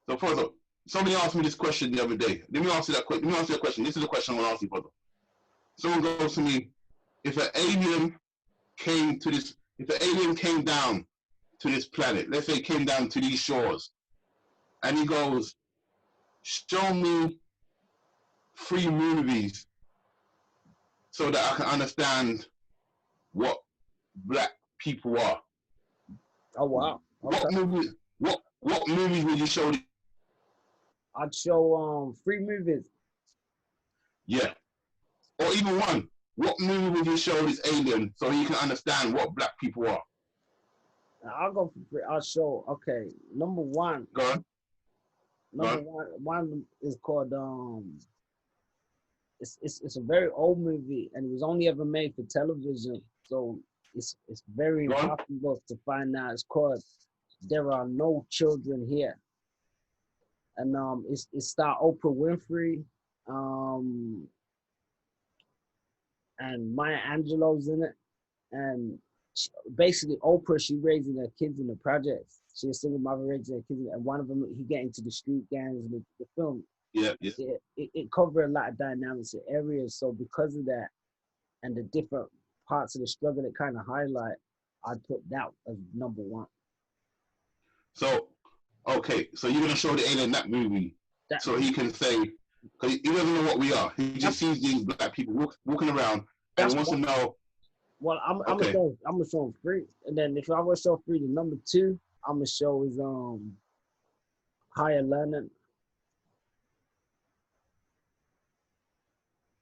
So, further, somebody asked me this question the other day. Let me ask you that question. Let me ask you a question. This is the question I want to ask you, further. Someone goes to me, if an alien came to this, if an alien came down to this planet, let's say came down to these shores, and he goes, show me 3 movies so that I can understand what black people are. Oh wow! Okay. What movies would you show? I'd show 3 movies. Yeah, or even 1. What movie would you show this alien so he can understand what black people are? I'll go for 3. I'll show. Okay, number 1. Go on. Number one is called It's a very old movie, and it was only ever made for television. So it's very impossible to find out. It's called There Are No Children Here. And it's starred Oprah Winfrey, and Maya Angelou's in it. And basically Oprah, she raising her kids in the projects. She was single mother raising her kids, and one of them, he get into the street gangs. The film, it covered a lot of dynamics and areas. So because of that, and the different parts of the struggle it kind of highlight, I'd put that as number 1. So, okay, so you're gonna show the alien that movie, so he can say, because he doesn't know what we are. He just sees these black people walking around and wants to know. Well, I'm gonna show him 3, and then if I was to show 3, the number 2 I'm gonna show is Higher Learning.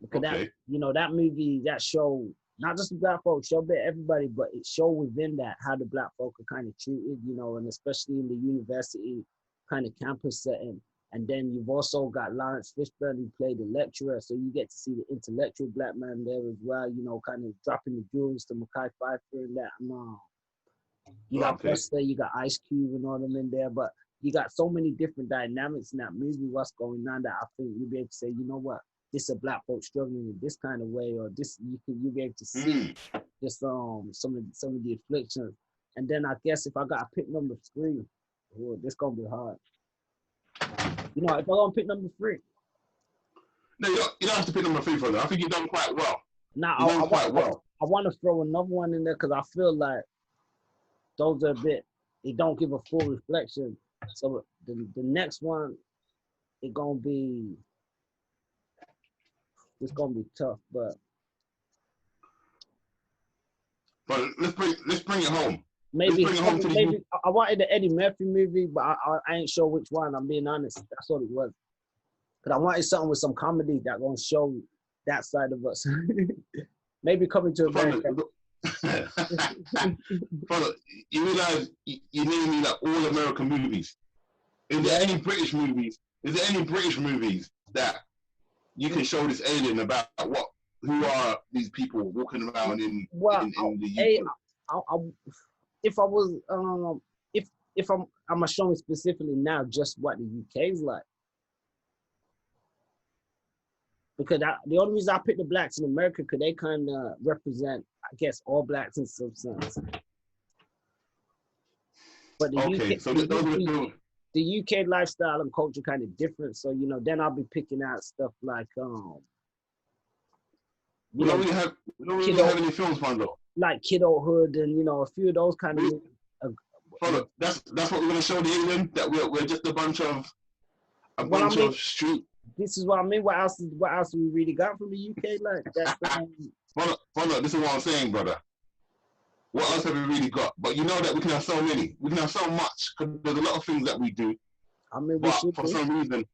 Because that that movie, that show, not just the black folk, show bit everybody, but it showed within that how the black folk are kind of treated, and especially in the university kind of campus setting. And then you've also got Lawrence Fishburne, who played the lecturer, so you get to see the intellectual black man there as well, kind of dropping the jewels to Mekhi Phifer and that. You got Buster, you got Ice Cube and all them in there, but you got so many different dynamics in that movie, what's going on, that I think you'll be able to say, you know what, this is a black folk struggling in this kind of way, or this you'll be able to see just some of the afflictions. And then I guess if I got to pick number 3, this gonna be hard. If I don't pick number 3. No, you don't have to pick number 3 for that. I think you've done quite well. I want to throw another one in there because I feel like those are they don't give a full reflection. So the next one, it's gonna be tough, but let's bring it home. Maybe I wanted the Eddie Murphy movie, but I ain't sure which one. I'm being honest. That's what it was. But I wanted something with some comedy that gonna show that side of us. Maybe Coming to America. Brother, you realize you name me like all American movies. Is there any British movies? That you can show this alien about who are these people walking around in the UK? If I was if I'm showing specifically now just what the UK is like, because the only reason I picked the blacks in America, because they kind of represent, I guess, all blacks in some sense. But the UK lifestyle and culture kind of different, so then I'll be picking out stuff like we don't really have any films, though. Like Kidulthood and a few of those kind of. That's what we're gonna show the alien, that we're just a bunch of street. This is what I mean. What else have we really got from the UK? Like that's this is what I'm saying, brother. What else have we really got? But you know that we can have so many. We can have so much because there's a lot of things that we do. But for some reason,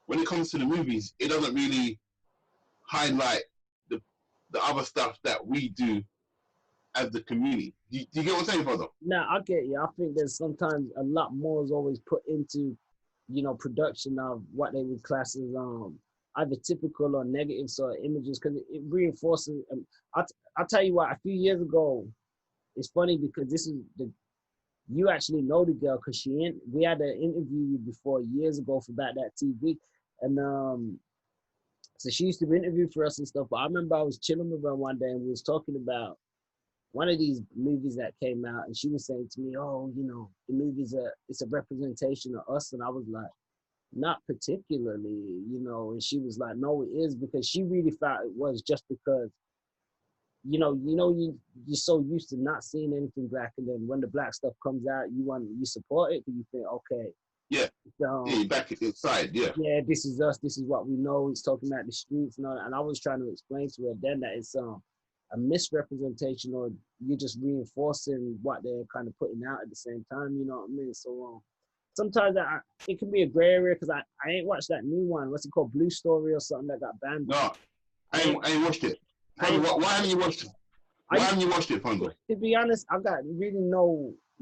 when it comes to the movies, it doesn't really highlight the other stuff that we do as the community. Do you get what I'm saying, brother? No, I get you. I think there's sometimes a lot more is always put into, production of what they would class as either typical or negative sort of images, because it reinforces. I'll tell you what. A few years ago, it's funny because you actually know the girl because we had an interview before years ago for About That TV, and so she used to interview for us and stuff. But I remember I was chilling with her one day and we was talking about one of these movies that came out, and she was saying to me, "Oh, you know, the movie's it's a representation of us," and I was like, "Not particularly, you know." And she was like, "No, it is," because she really thought it was, just because you're so used to not seeing anything black, and then when the black stuff comes out, you support it, because you think, okay, Yeah. Yeah, back inside. Yeah. yeah, this is us. This is what we know. It's talking about the streets and all that. And I was trying to explain to her then that it's a misrepresentation, or you're just reinforcing what they're kind of putting out at the same time. You know what I mean? So sometimes it can be a gray area, because I ain't watched that new one. What's it called? Blue Story or something that got banned. No, I ain't watched it. Why haven't you watched it? Why haven't you watched it, Fonzo? To be honest, I got really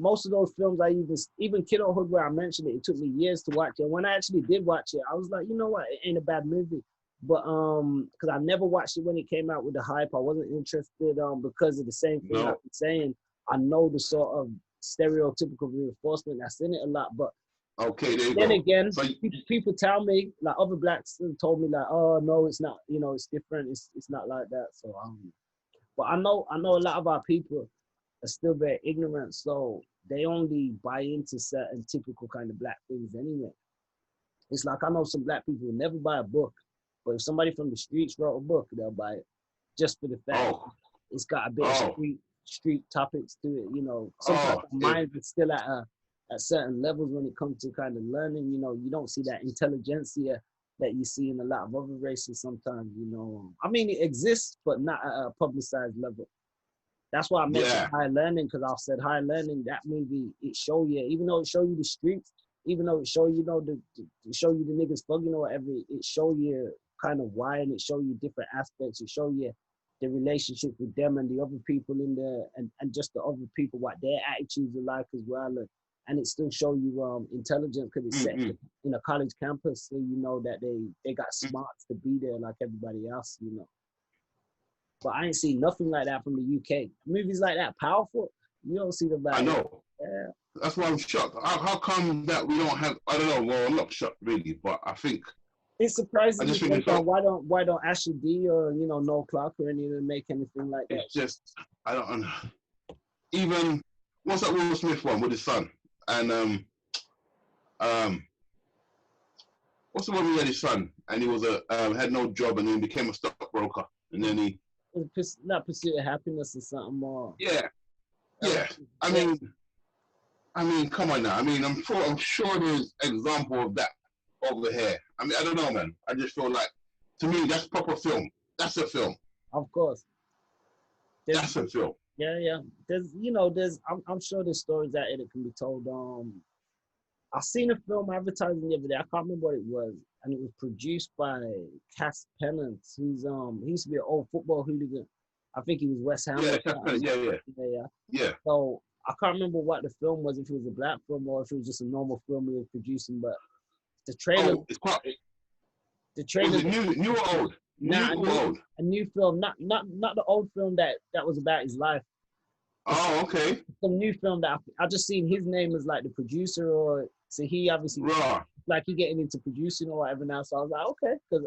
most of those films. I even Kidulthood, where I mentioned it, it took me years to watch it. When I actually did watch it, I was like, you know what, it ain't a bad movie. But because I never watched it when it came out with the hype, I wasn't interested because of the same thing I've been saying. I know the sort of stereotypical reinforcement that's in it a lot, but okay, there you then go. again, so people tell me, like other blacks told me, like, oh no, it's not, you know, it's different, it's not like that. So but I know a lot of our people are still very ignorant, so they only buy into certain typical kind of black things anyway. It's like, I know some black people who never buy a book, but if somebody from the streets wrote a book, they'll buy it, just for the fact it's got a bit of street topics to it. You know, sometimes minds are still at certain levels when it comes to kind of learning. You know, you don't see that intelligentsia that you see in a lot of other races sometimes, you know. I mean, it exists, but not at a publicized level. That's why I mentioned High Learning, because I said High Learning, that movie, it show you, even though it show you the streets, even though it show you, show you the niggas fucking or whatever, it show you kind of why, and it show you different aspects. It show you the relationship with them and the other people in there, and just the other people, what their attitudes are like as well. And it still show you intelligence, because it's set in a college campus, so you know that they got smarts to be there like everybody else, you know. But I ain't seen nothing like that from the UK. Movies like that, powerful, you don't see the value. I know. Yeah. That's why I'm shocked. How come that we don't have, I don't know, well, I'm not shocked really, but I think it's surprising me. Why don't Ashley D or, you know, Noel Clarke or any of them make anything like that? It's just, I don't know. Even, what's that Will Smith one with his son? And what's the one who had his son and he was had no job and then became a stockbroker, and then he not Pursuit of Happiness or something more. Yeah. I mean, come on now. I mean, I'm sure there's an example of that over here. I mean, I don't know, man. I just feel like, to me, that's proper film. That's a film. Of course. That's a film. Yeah. I'm sure there's stories out there that can be told. I seen a film advertising the other day. I can't remember what it was, and it was produced by Cass Pennant. He used to be an old football hooligan. I think he was West Ham. Yeah. So I can't remember what the film was, if it was a black film or if it was just a normal film he was producing. But the trailer. The trailer. Was it new or old? A new film, not the old film that was about his life. Oh, okay. Some new film that I just seen his name as like the producer, or so he obviously like he getting into producing or whatever now. So I was like, okay, because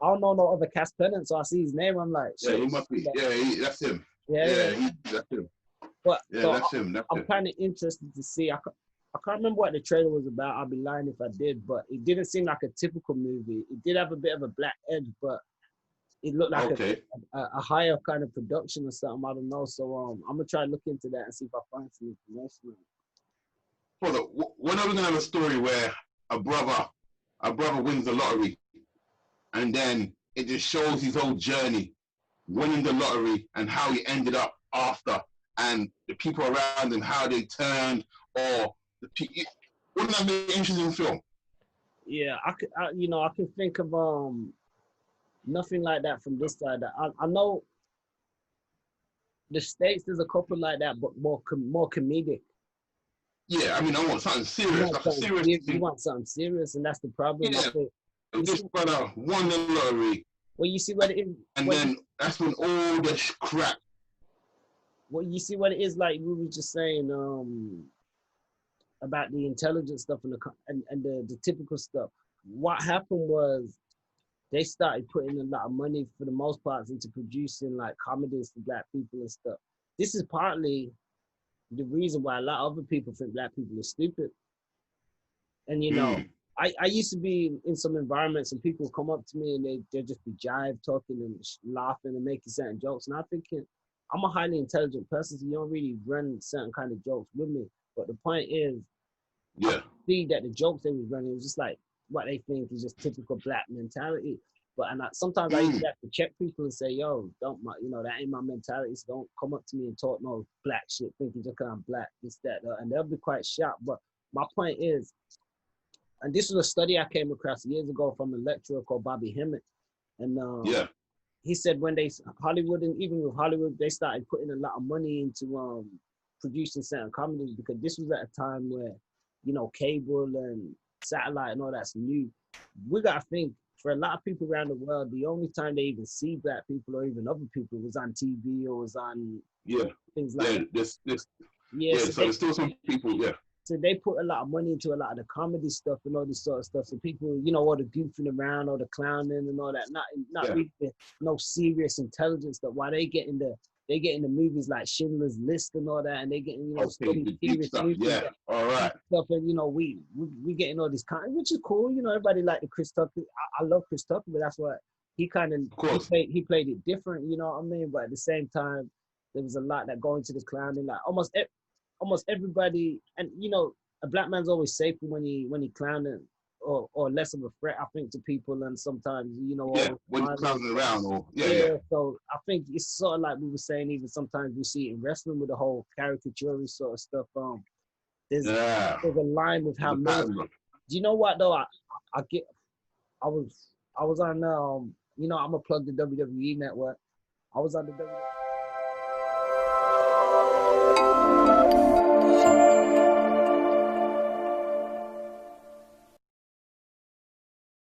I don't know no other Cass Pennant, so I see his name, I'm like, shit, he must be. That's him. That's him. But that's him. I'm kind of interested to see. I can't remember what the trailer was about. I'd be lying if I did, but it didn't seem like a typical movie. It did have a bit of a black edge, but it looked like a higher kind of production or something. I don't know. So I'm gonna try to look into that and see if I find some information. Brother, when are we gonna have a story where a brother wins the lottery, and then it just shows his whole journey, winning the lottery and how he ended up after, and the people around him, how they turned, or wouldn't that be an interesting film? Yeah, I can think of nothing like that from this side. I know the States, there's a couple like that, but more comedic. Yeah, I mean, I want something serious. You want something serious, and that's the problem. Yeah. This brother won the lottery. Well, you see what it is. And then that's when all the crap. Well, you see what it is, like we were just saying about the intelligent stuff and the typical stuff. What happened was, they started putting a lot of money, for the most part, into producing like comedies for black people and stuff. this is partly the reason why a lot of other people think black people are stupid. And you know, I used to be in some environments and people come up to me and they just be jive talking and laughing and making certain jokes. And I'm thinking, I'm a highly intelligent person, so you don't really run certain kind of jokes with me. But the point is, I see that the jokes they was running was just like what they think is just typical black mentality. But sometimes I used to have to check people and say, yo, you know, that ain't my mentality. So don't come up to me and talk no black shit, thinking just because I'm black, this, that, and they'll be quite shocked. But my point is, and this was a study I came across years ago from a lecturer called Bobby Hemmett. And he said when Hollywood, and even with Hollywood, they started putting a lot of money into producing certain comedies, because this was at a time where, you know, cable and satellite and all that's new. We got to think, for a lot of people around the world, the only time they even see black people or even other people was on TV or was on things like that. So there's still some people, So they put a lot of money into a lot of the comedy stuff and all this sort of stuff. So people, you know, all the goofing around, all the clowning and all that, not really no serious intelligence stuff. While they get in the movies like Schindler's List and all that, and they getting, you know, serious stuff. movies. All right. Stuff, and you know, we getting all this kind, which is cool. You know, everybody like the Chris Tucker. I love Chris Tucker, but that's what he kind of he played it different. You know what I mean? But at the same time, there was a lot that go into the clowning. Like almost everybody, and you know, a black man's always safer when he clowning, or less of a threat, I think, to people. And sometimes, you know, when he's clowning around, So I think it's sort of like we were saying, even sometimes we see it in wrestling with the whole caricature sort of stuff. There's a line with how do you know what though? I was on you know, I'm gonna plug the WWE network. I was on the WWE.